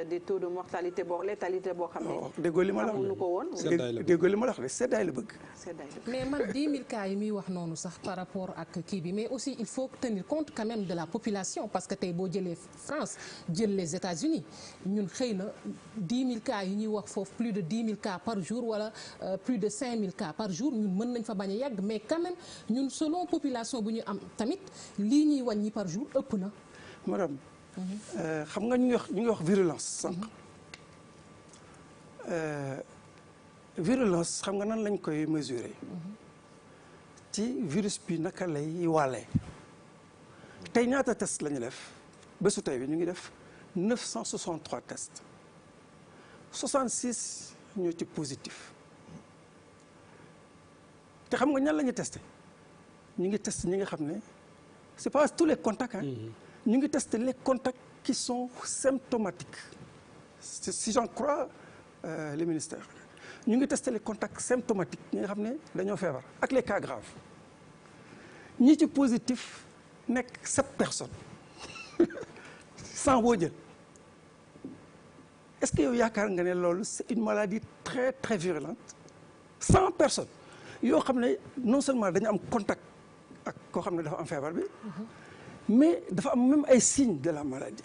des taux de mortalité létalité boo xam ne. déggoo li ma la xamuñu ko woon. déggoo li ma la wax de seddaay la bëgg. mais man 10 000 cas yi muy wax noonu sax par rapport ak kii bi mais aussi il faut tenir compte quand même de la population parce que tey boo jëlee France jël les États-Unis ñun xëy na 10 000 cas yi ñuy wax foofu plus de 10 000 cas par jour wala plus de 5 000 cas par jour ñun mën nañ fa bañ a yàgg mais quand même ñun selon population bu ñu am tamit lii ñuy wàññi par jour ëpp na. madame. xam nga ñu ngi wax virulence sànq. virulence xam nga nan lañ koy mesurer. ci virus bi naka lay wàllee. tey ñaata test la ñu def bésu tey bi ñu ngi def 963 tests 66 ñoo ci positif te xam nga ñan la ñu testé ñu ngi test ñi nga xam ne c'est pas tous les contacts hein. ñu ngi tester les contacts qui sont symptomatiques si j'en crois les ministères ñu ngi tester les contacts symptomatiques ñi nga xam ne dañoo feebar ak les cas graves ñi ci positif nekk 7 personnes 100 boo jël est-ce que yow yaakaar nga ne loolu c'est une maladie très très virulente 100 personnes yoo xam ne non seulement dañu am contact ak koo xam ne dafa am feebar bi mais dafa am même ay signes de la maladie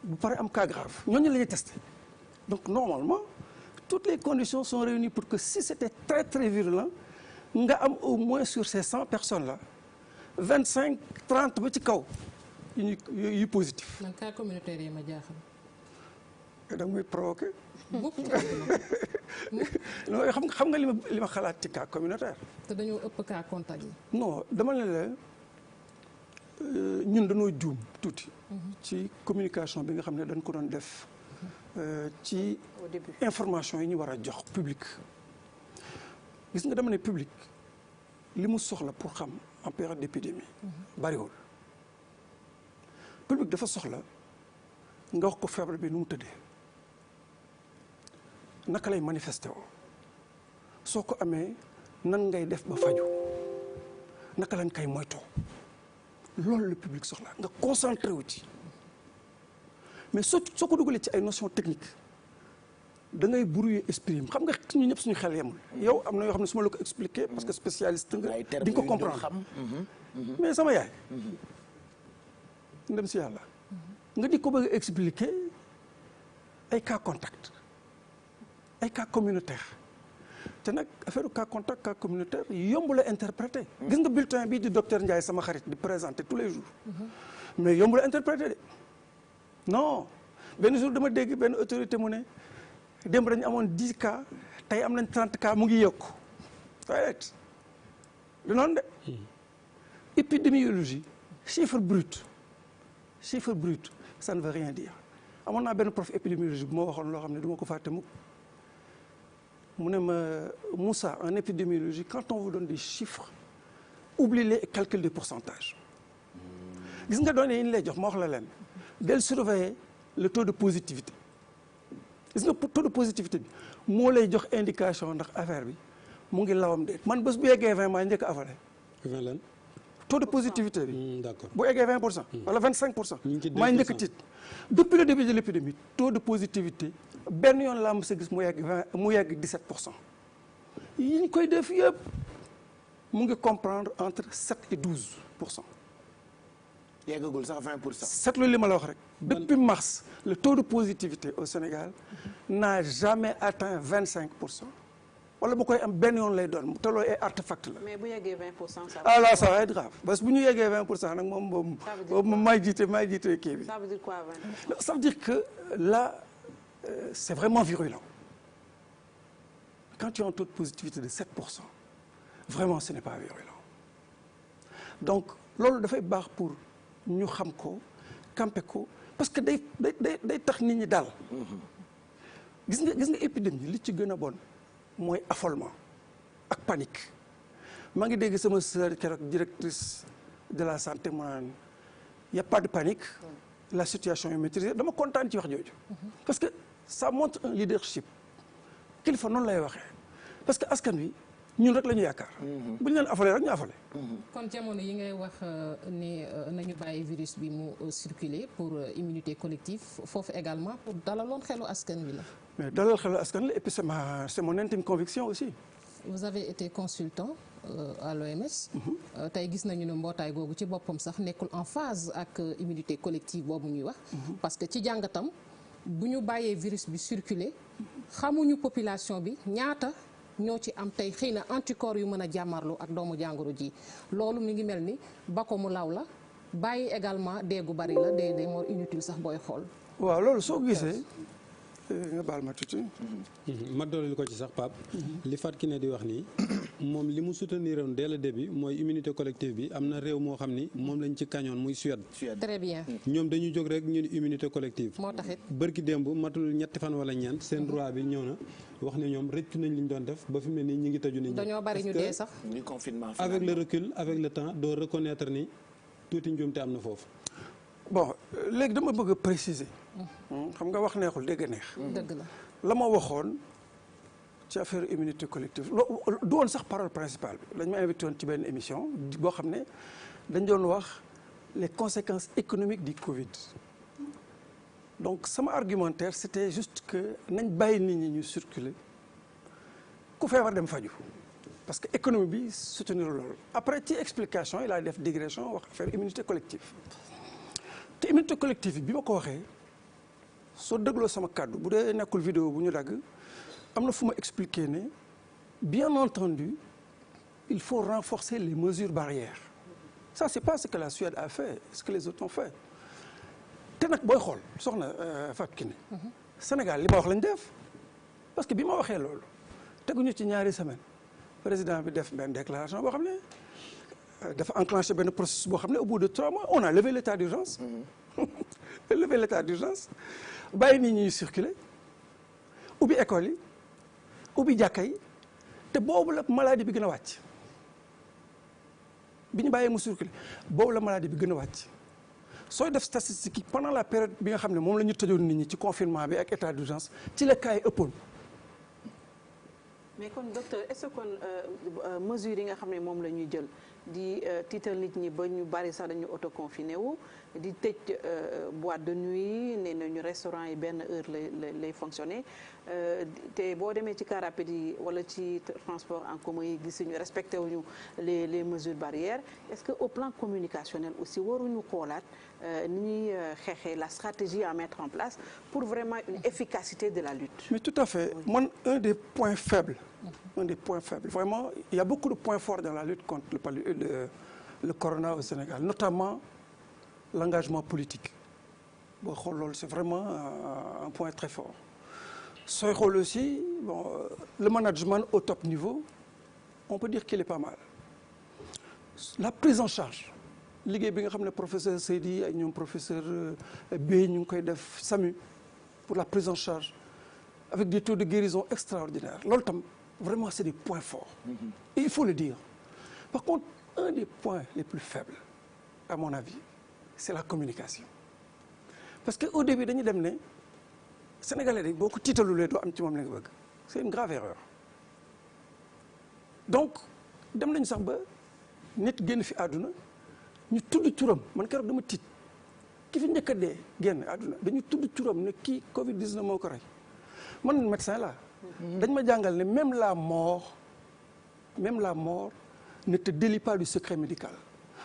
bu pare am cas grave ñooñu la ñuy testé donc normalement toutes les conditions sont réunies pour que si c'était très très virulent nga am au moins sur ces 100 personnes là 25 30 ba ci kaw yu positif. man cas communautaire yi ma jaaxal. da nga muy provoqué. non xam nga li ma xalaat ci cas communautaire. te dañoo ëpp cas contact yi. non dama ne la ñun dañoo juum tuuti. ci communication bi nga xam ne dañ ko doon def ci information yi ñu war a jox public. gis nga dama ne public li mu soxla pour xam en période d'épidémie bariwul. public dafa soxla nga wax ko feebar bi nu mu tëddee naka lay manifesté woo soo ko amee nan ngay def ba faju naka lañ koy moytoo loolu le public soxla nga concentré wu ci mais soo ko dugalee ci ay notions techniques da ngay brouiller esprit xam nga ñu ñëpp suñu xel yemul yow am na yoo xam ne su ma la ko expliquer parce que spécialiste nga di nga ko comprendre mais sama yaay ndem si yàlla nga di ko bëgg a expliquer ay cas contact ay cas communautaire te nag affaire cas contact cas communautaire yomb la interpréter gis nga bulletin bii di docteur Ndiaye sama xarit di présenter tous les jours mais yomb la interpréter de non benn jour dama dégg benn autorité mu ne démb dañu amoon 10 cas tey am nañ 30 cas mu ngi yokku right du noonu de épidémiologie chiffre brut ça ne veut rien dire amoon naa benn prof épidémiologie bu ma waxoon loo xam ne du ma ko fàtte mukk mu ne ma Moussa en épidémiologie quand on vous donne des chiffres oublie-les et calcule des pourcentages gis nga données yi ñu lay jox ma wax la leen del surveiller le taux de positivité gis nga taux de positivité bi moo lay jox indication ndax affaire bi mu ngi lawam déet man bés bu yeggee 20 maa njëkk a avalé. 20 lan. taux de positivité bi. d'accord bu eggee 20%. wala 25%. maa njëkk tiit depuis le début de l'épidémie taux de positivité benn yoon laa mës a gis mu yegg 17%. yi ñu koy def yëpp mu ngi comprendre entre 7 et 12%. yeggagul sax 20%. seetlu li ma la wax rek. depuis mars le taux de positivité au Sénégal n'a jamais atteint 25%. wala bu koy am benn yoon lay doon te loolu ay artefact la. mais bu yeggee 20% ça ah là ça va être grave parce que bu ñu yeggee 20% nag moom maay jiite kii bi. ça veut dire quoi 20%? Ça veut dire que là c'est vraiment virulent quand tu as un taux de positivité de 7% vraiment ce n'est pas virulent donc loolu dafay baax pour ñu xam ko camper ko parce que day tax nit ñi daal. gis nga épidémie li ci gën a bon. mooy affolement ak panique maa ngi dégg sama sœur keroog directrice de la santé mu naan y a pas de panique la situation est maîtrisée dama kontaan ci wax jooju parce que ça montre un leadership kilifa noonu lay waxee parce que askan wi ñun rek la ñu yaakaar. bu ñu leen affalee rek ñu affalee. kon jamono yi ngay wax ne nañu bàyyi virus bi mu circuler pour immunité collective foofu également pour dalaloon xelu askan wi la. mais dalal xelu askan la et puis c'est mon intime conviction aussi. vous avez été consultant à l'OMS. tey gis nañu ne mbootaay googu ci boppam sax nekkul en phase ak immunité collective boobu ñuy wax. parce que ci jàngatam bu ñu bàyyee virus bi circuler xamuñu population bi ñaata ñoo ci am tey xëy na anticorps yu mën a jàmmarloo ak doomu jàngoro ji loolu mi ngi mel ni ba ko mu law la bàyyi également déegu bari la des morts inutiles sax booy xool. waaw loolu soo gisee nga baal ma tuuti. ma dolli ko ci sax Pape. li Fatou Kiné di wax nii moom li mu soutenir woon dès le début mooy immunité collective bi am na réew moo xam ni moom lañ ci kañoon muy Suède. très bien. ñoom dañuy jóg rek ñu ni immunité collective. moo taxit bërki démb matul ñetti fan wala ñeent seen droit bi ñëw na wax ne ñoom rëccu nañ li ñu doon def ba fi mu ne nii ñu ngi tëju nit ñi. dañoo bari ñu dee sax. ni confinement avec le recul avec le temps doo reconnaître ni tuuti njuumte am na foofu. bon léegi dama bëgg a préciser. xam nga wax neexul dégg neex. dëgg la. la ma waxoon ci affaire immunité collective du woon sax parole principale bi dañ ma invité woon ci benn émission boo xam ne dañ doon wax les conséquences économiques du Covid. donc sama argumentaire c'était juste que nañ bàyyi nit ñi ñu circuler ku feebar dem faju parce que économie bi soutenir loolu après ci explication yi laa def digression wax affaire immunité collective te immunité collective bi ma ko waxee soo dégloo sama kàddu bu dee nekkul vidéo bu ñu dagg am na fu ma expliquer ne bien entendu il faut renforcer les mesures barrières ça c'est pas ce que la Suède a fait ce que les autres ont fait te nag booy xool soxna Fatou Kiné Sénégal li ma wax lañ def parce que bi ma waxee loolu teguñu ci ñaari semaine président bi def benn déclaration boo xam ne dafa enclenché benn processus boo xam ne au bout de 3 mois on a levé l'état d'urgence levé l'état d'urgence bàyyi nit ñi circuler ubbi école yi ubbi jàkka yi te boobu la maladie bi gën a wàcc bi ñu bàyyee mu circuler boobu la maladie bi gën a wàcc sooy def statistique yi pendant la période bi nga xam ne moom la ñu tëjoon nit ñi ci confinement bi ak état d'urgence ci la cas yi ëppoon. mais kon docteur est-ce que kon mesures yi nga xam ne moom la ñuy jël di tiital nit ñi ba ñu bari sax dañu autoconfiné wu di tëj boîte de nuit nee nañu restaurant yi benn heure lay fonctionner te boo demee ci car rapide yi wala ci transport en commun yi gis ñu respecté wuñu les mesures barrières est-ce que au plan communicationnel aussi waruñu xoolaat ni ñuy xeexee la stratégie à mettre en place pour vraiment une efficacité de la lutte. mais tout à fait man un des points faibles vraiment il y a beaucoup de points forts dans la lutte contre le corona au Sénégal notamment l'engagement politique boo xool loolu c'est vraiment un point très fort sooy xool aussi bon le management au top niveau on peut dire qu'il est pas mal la prise en charge liggéey bi nga xam ne professeur Seydi ak ñoom professeur Bey ñu ngi koy def SAMU pour la prise en charge avec des taux de guérison extraordinaires loolu tam vraiment c'est des points forts et il faut le dire par contre un des points les plus faibles à mon avis c'est la communication parce que au début dañu dem ne Sénégalais dañ boo ko tiitalulee doo am ci moom la nga bëgg c'est une grave erreur donc dem nañu sax ba nit génn fi àdduna ñu tudd turam man keroog dama tiit ki fi njëkk a dee génn àdduna dañu tudd turam ne kii Covid 19 moo ko rey man médecin la dañ ma jàngal ne même la mort ne te délie pas du secret médical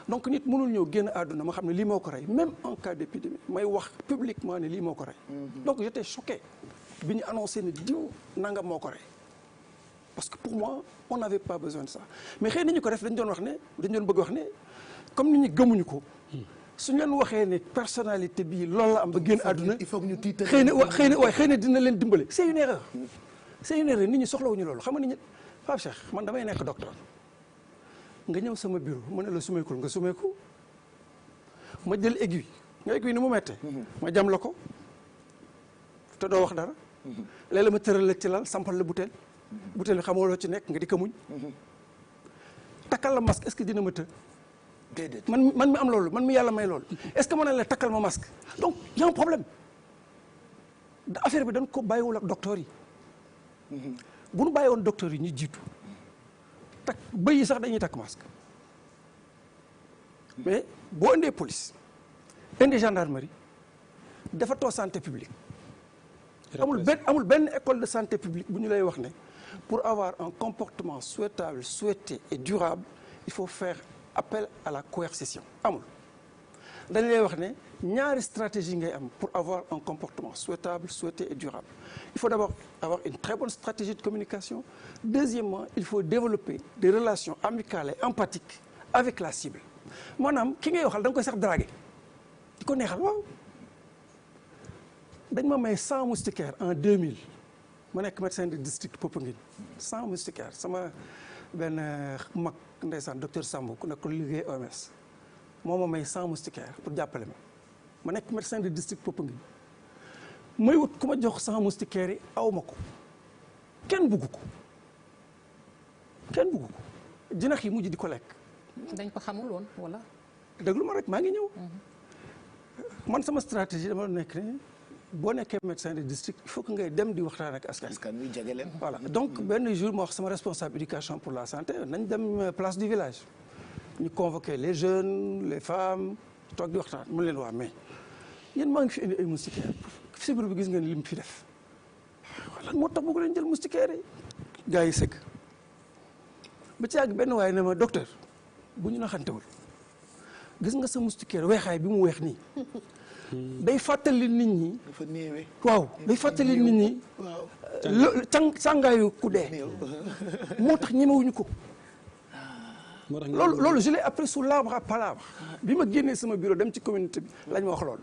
donc nit mënul ñëw génn àdduna ma xam ne lii moo ko rey même en cas d'épidémie may wax publiquement ne lii moo ko rey donc j'étais choqué bi ñu annoncé ne diw nangam moo ko rey parce que pour moi on n'avait pas besoin de ça mais xëy na ñu ko def dañ doon bëgg wax ne comme nit ñi gëmuñu ko suñ leen waxee ne personnalité bii loolu la am ba génn àdduna il faut que ñu tiital xëy na dina leen dimbale c'est une erreur nit ñi soxlawuñu loolu xam nga nit ñi Pape Cheikh man damay nekk docteur nga ñëw sama bureau ma ne la sumeekul nga sumeeku ma jël aiguille ni mu mettee ma jam la ko te doo wax dara léeg-léeg ma tëral la ci lal sampal la butéel bi xamoo loo ci nekk nga di ko muñ takkal la masque est-ce que dina ma të déedéet man mi am loolu man mi yàlla may loolu est-ce que mën na la takkal ma masque donc y a un problème affaire bi dañ ko bàyyiwul ak docteur yi bu nu bàyyi woon docteur yi ñu jiitu takk bëy yi sax dañuy takk masque mais boo indee police indi gendarmerie dafa too santé publique amul benn école de santé publique bu ñu lay wax ne pour avoir un comportement souhaitable souhaité et durable il faut faire appel à la coercition amul dañ lay wax ne ñaari stratégie ngay am pour avoir un comportement souhaitable souhaité et durable il faut d'abord avoir une très bonne stratégie de communication deuxièmement il faut développer des relations amicales et empathiques avec la cible maanaam ki ngay waxal da nga koy sax draguer di ko neexal waaw dañ ma may 100 moustiquaires en 2000 ma nekk médecin de district Popenguine 100 moustiquaires sama benn mag ndeysaan docteur Samb ku nekk liggéey OMS moo ma may 100 moustiquaires pour jàppale ma nekk médecin de district Popenguine may wut ku ma jox 100 moustiquaires yi aw ma ko kenn bugg ko jinax yi mujj di ko lekk. dañ ko xamul woon wala. déglu ma rek maa ngi ñëw. man sama stratégie dama nekk ne boo nekkee médecin de district il faut que ngay dem di waxtaan ak askan wi jege leen. voilà donc benn jour ma wax sama responsable éducation pour la santé nañ dem place du village ñu convoquer les jeunes les femmes toog di waxtaan mu leen waa mais yéen maa ngi fi indi ay moustiquaires fibre bi gis ngeen li mu fi def lan moo tax bëgg leen jël moustiquaires yi gars yi sëgg ba ci yàgg benn waaye ne ma docteur bu ñu naxantewul gis nga sa moustiquaire weexaay bi mu weex nii day fàttali nit ñi. dafa néewee. waaw day fàttali nit ñi. waaw càngaayu ku dee. moo tax ñemewuñu ko. loolu je l'ai appris sous l'arbre à palabre bi ma génnee sama bureau dem ci communauté bi lañ ma wax loolu.